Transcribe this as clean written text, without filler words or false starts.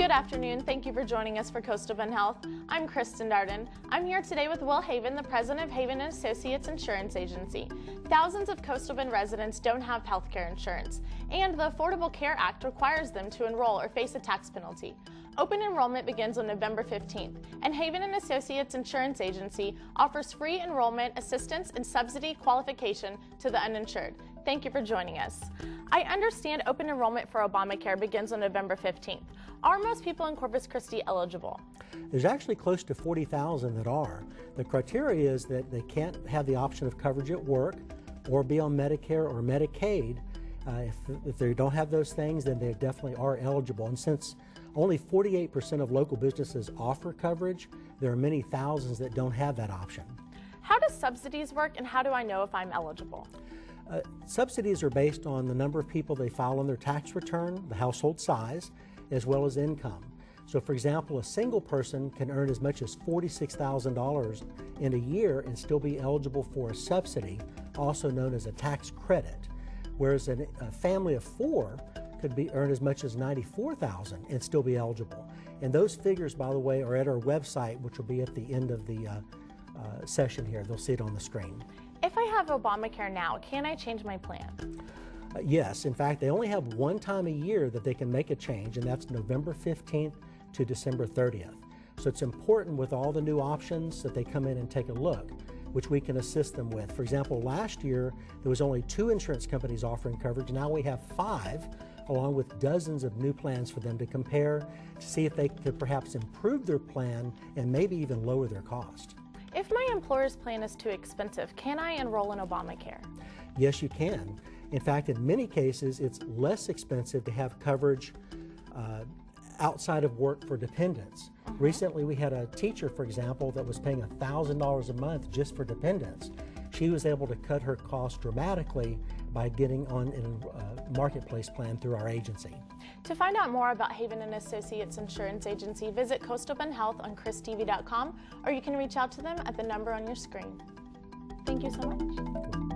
Good afternoon. Thank you for joining us for Coastal Bend Health. I'm Kristen Darden. I'm here today with Will Heavin, the president of Heavin & Associates Insurance Agency. Thousands of Coastal Bend residents don't have health care insurance, and the Affordable Care Act requires them to enroll or face a tax penalty. Open enrollment begins on November 15th, and Heavin & Associates Insurance Agency offers free enrollment assistance and subsidy qualification to the uninsured. Thank you for joining us. I understand open enrollment for Obamacare begins on November 15th. Are most people in Corpus Christi eligible? There's actually close to 40,000 that are. The criteria is that they can't have the option of coverage at work or be on Medicare or Medicaid. If they don't have those things, then they definitely are eligible. And since only 48% of local businesses offer coverage, there are many thousands that don't have that option. How do subsidies work, and how do I know if I'm eligible? Subsidies are based on the number of people they file on their tax return, the household size, as well as income. So for example, a single person can earn as much as $46,000 in a year and still be eligible for a subsidy, also known as a tax credit, whereas a family of four could earn as much as $94,000 and still be eligible. And those figures, by the way, are at our website, which will be at the end of the session here. They'll see it on the screen. If I have Obamacare now, can I change my plan? Yes. In fact, they only have one time a year that they can make a change, and that's November 15th to December 30th. So it's important with all the new options that they come in and take a look, which we can assist them with. For example, last year, there was only 2 insurance companies offering coverage. Now we have 5, along with dozens of new plans for them to compare to see if they could perhaps improve their plan and maybe even lower their cost. If my employer's plan is too expensive, can I enroll in Obamacare? Yes, you can. In fact, in many cases, it's less expensive to have coverage outside of work for dependents. Recently, we had a teacher, for example, that was paying $1,000 a month just for dependents. She was able to cut her costs dramatically by getting on a marketplace plan through our agency. To find out more about Heavin & Associates Insurance Agency, visit Coastal Bend Health on KZTV.com, or you can reach out to them at the number on your screen. Thank you so much.